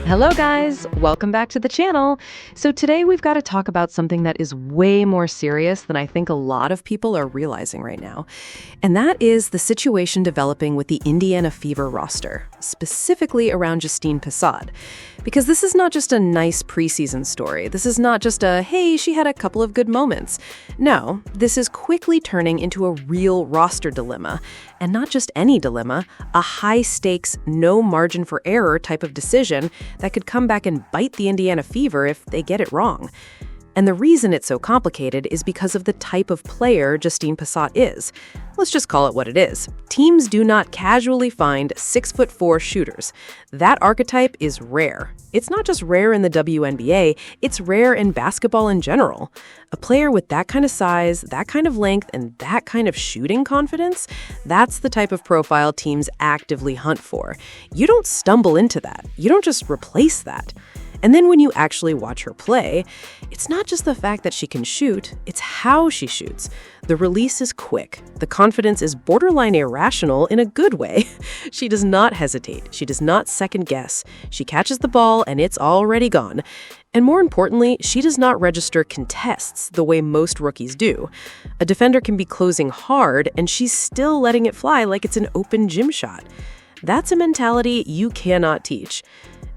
Hello guys, welcome back to the channel. So today we've got to talk about something that is way more serious than I think a lot of people are realizing right now. And that is the situation developing with the Indiana Fever roster, specifically around Justine Pissott. Because this is not just a nice preseason story. This is not just a, hey, she had a couple of good moments. No, this is quickly turning into a real roster dilemma. And not just any dilemma, a high-stakes, no margin for error type of decision that could come back and bite the Indiana Fever if they get it wrong. And the reason it's so complicated is because of the type of player Justine Pissott is. Let's just call it what it is. Teams do not casually find 6'4" shooters. That archetype is rare. It's not just rare in the WNBA, it's rare in basketball in general. A player with that kind of size, that kind of length, and that kind of shooting confidence, that's the type of profile teams actively hunt for. You don't stumble into that. You don't just replace that. And then when you actually watch her play, it's not just the fact that she can shoot, it's how she shoots. The release is quick. The confidence is borderline irrational in a good way. She does not hesitate. She does not second guess. She catches the ball and it's already gone. And more importantly, she does not register contests the way most rookies do. A defender can be closing hard and she's still letting it fly like it's an open gym shot. That's a mentality you cannot teach.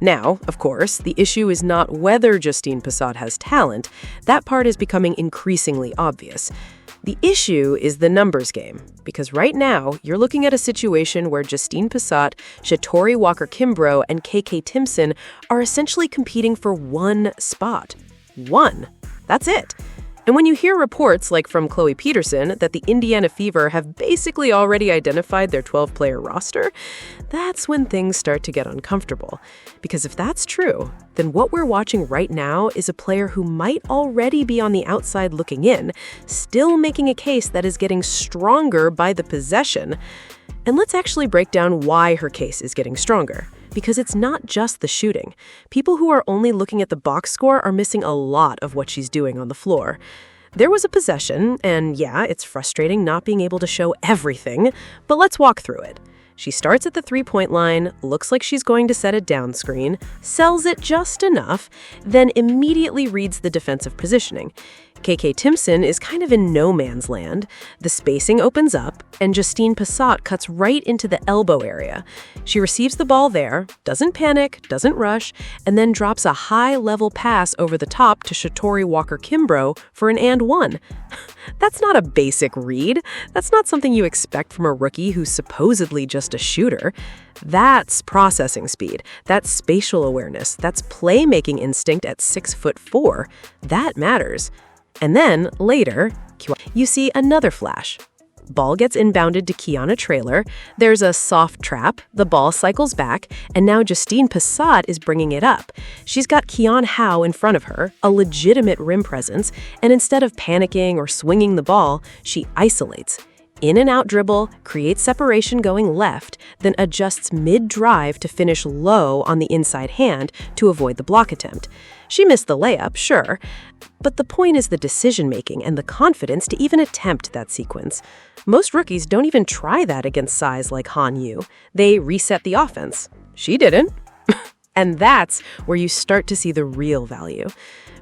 Now, of course, the issue is not whether Justine Pissott has talent. That part is becoming increasingly obvious. The issue is the numbers game, because right now, you're looking at a situation where Justine Pissott, Shatori Walker-Kimbrough, and KK Timpson are essentially competing for one spot. One. That's it. And when you hear reports like from Chloe Peterson that the Indiana Fever have basically already identified their 12-player roster, that's when things start to get uncomfortable. Because if that's true, then what we're watching right now is a player who might already be on the outside looking in, still making a case that is getting stronger by the possession. And let's actually break down why her case is getting stronger. Because it's not just the shooting. People who are only looking at the box score are missing a lot of what she's doing on the floor. There was a possession, and yeah, it's frustrating not being able to show everything, but let's walk through it. She starts at the three-point line, looks like she's going to set a down screen, sells it just enough, then immediately reads the defensive positioning. KK Timpson is kind of in no man's land. The spacing opens up, and Justine Pissott cuts right into the elbow area. She receives the ball there, doesn't panic, doesn't rush, and then drops a high-level pass over the top to Shatori Walker-Kimbrough for an and one. That's not a basic read. That's not something you expect from a rookie who's supposedly just a shooter. That's processing speed. That's spatial awareness. That's playmaking instinct at 6'4". That matters. And then, later, you see another flash. Ball gets inbounded to Kiana Traylor. There's a soft trap. The ball cycles back, and now Justine Pissott is bringing it up. She's got Keon Howe in front of her, a legitimate rim presence, and instead of panicking or swinging the ball, she isolates. In and out dribble, creates separation going left, then adjusts mid-drive to finish low on the inside hand to avoid the block attempt. She missed the layup, sure, but the point is the decision-making and the confidence to even attempt that sequence. Most rookies don't even try that against size like Han Yu. They reset the offense. She didn't. And that's where you start to see the real value.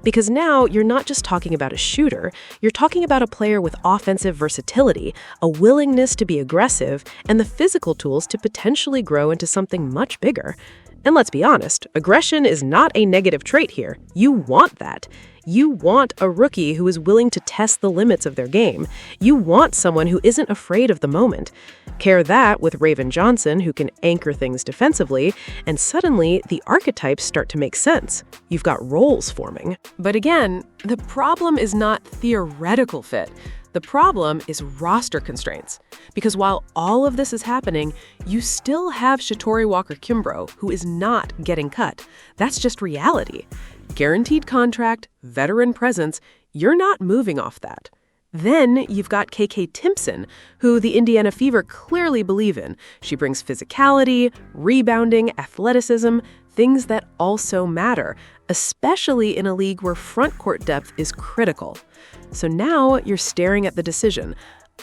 Because now you're not just talking about a shooter, you're talking about a player with offensive versatility, a willingness to be aggressive, and the physical tools to potentially grow into something much bigger. And let's be honest, aggression is not a negative trait here. You want that. You want a rookie who is willing to test the limits of their game. You want someone who isn't afraid of the moment. Pair that with Raven Johnson, who can anchor things defensively, and suddenly the archetypes start to make sense. You've got roles forming. But again, the problem is not theoretical fit. The problem is roster constraints. Because while all of this is happening, you still have Shatori Walker-Kimbrough, who is not getting cut. That's just reality. Guaranteed contract, veteran presence, you're not moving off that. Then you've got KK Timpson, who the Indiana Fever clearly believe in. She brings physicality, rebounding, athleticism, things that also matter, especially in a league where front court depth is critical. So now you're staring at the decision.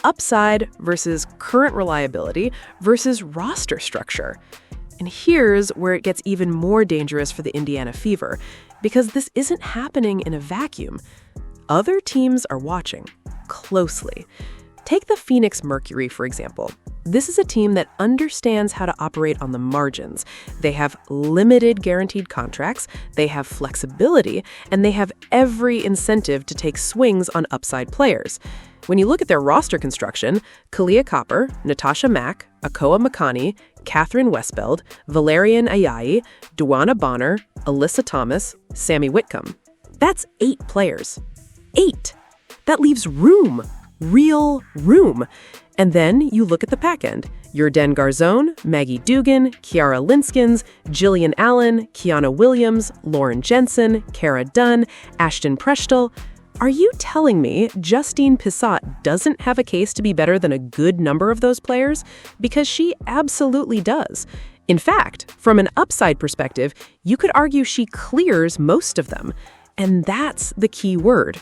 Upside versus current reliability versus roster structure. And here's where it gets even more dangerous for the Indiana Fever, because this isn't happening in a vacuum. Other teams are watching closely. Take the Phoenix Mercury, for example. This is a team that understands how to operate on the margins. They have limited guaranteed contracts, they have flexibility, and they have every incentive to take swings on upside players. When you look at their roster construction, Kalia Copper, Natasha Mack, Akoa Makani, Catherine Westbeld, Valerian Ayayi, Duana Bonner, Alyssa Thomas, Sammy Whitcomb. That's 8 players. 8! That leaves room. Real room. And then you look at the pack end. Yordan Garzone, Maggie Dugan, Kiara Linskins, Jillian Allen, Kiana Williams, Lauren Jensen, Cara Dunn, Ashton Preshtel. Are you telling me Justine Pissott doesn't have a case to be better than a good number of those players? Because she absolutely does. In fact, from an upside perspective, you could argue she clears most of them. And that's the key word.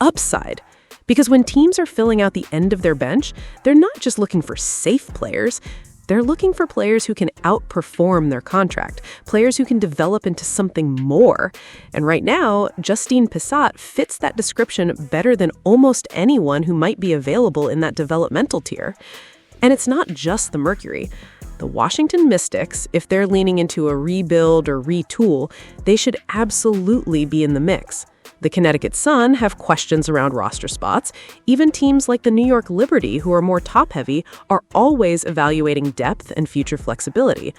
Upside. Because when teams are filling out the end of their bench, they're not just looking for safe players. They're looking for players who can outperform their contract, players who can develop into something more. And right now, Justine Pissott fits that description better than almost anyone who might be available in that developmental tier. And it's not just the Mercury. The Washington Mystics, if they're leaning into a rebuild or retool, they should absolutely be in the mix. The Connecticut Sun have questions around roster spots. Even teams like the New York Liberty, who are more top-heavy, are always evaluating depth and future flexibility.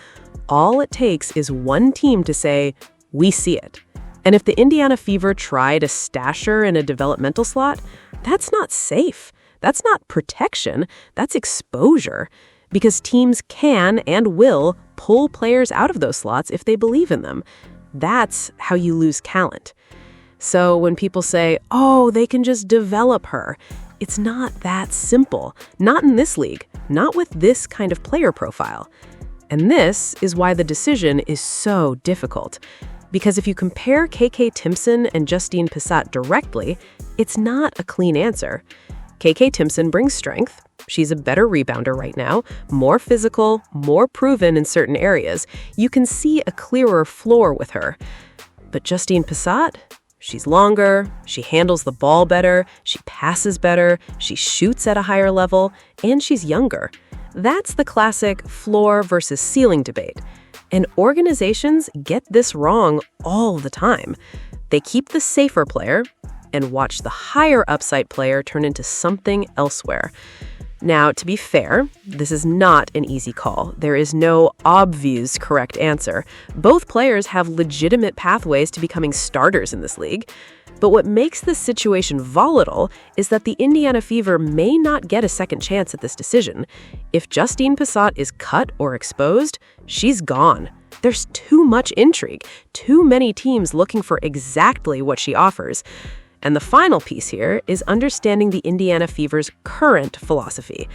All it takes is one team to say, we see it. And if the Indiana Fever try to stash her in a developmental slot, that's not safe. That's not protection. That's exposure. Because teams can and will pull players out of those slots if they believe in them. That's how you lose talent. So when people say, oh, they can just develop her, it's not that simple. Not in this league. Not with this kind of player profile. And this is why the decision is so difficult. Because if you compare KK Timpson and Justine Pissott directly, it's not a clean answer. KK Timpson brings strength. She's a better rebounder right now, more physical, more proven in certain areas. You can see a clearer floor with her. But Justine Pissott? She's longer, she handles the ball better, she passes better, she shoots at a higher level, and she's younger. That's the classic floor versus ceiling debate. And organizations get this wrong all the time. They keep the safer player and watch the higher upside player turn into something elsewhere. Now, to be fair, this is not an easy call. There is no obvious correct answer. Both players have legitimate pathways to becoming starters in this league. But what makes this situation volatile is that the Indiana Fever may not get a second chance at this decision. If Justine Pissott is cut or exposed, she's gone. There's too much intrigue, too many teams looking for exactly what she offers. And the final piece here is understanding the Indiana Fever's current philosophy.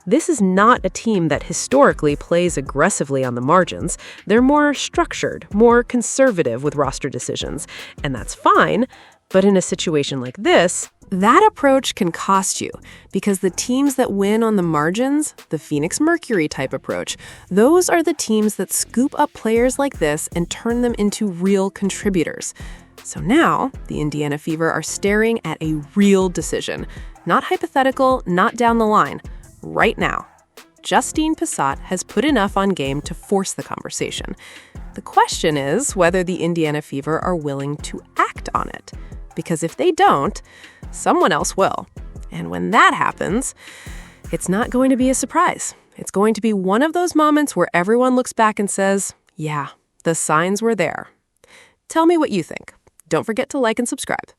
This is not a team that historically plays aggressively on the margins. They're more structured, more conservative with roster decisions. And that's fine, but in a situation like this, that approach can cost you, because the teams that win on the margins, the Phoenix Mercury type approach, those are the teams that scoop up players like this and turn them into real contributors. So now, the Indiana Fever are staring at a real decision. Not hypothetical, not down the line. Right now. Justine Pissott has put enough on game to force the conversation. The question is whether the Indiana Fever are willing to act on it. Because if they don't, someone else will. And when that happens, it's not going to be a surprise. It's going to be one of those moments where everyone looks back and says, yeah, the signs were there. Tell me what you think. Don't forget to like and subscribe.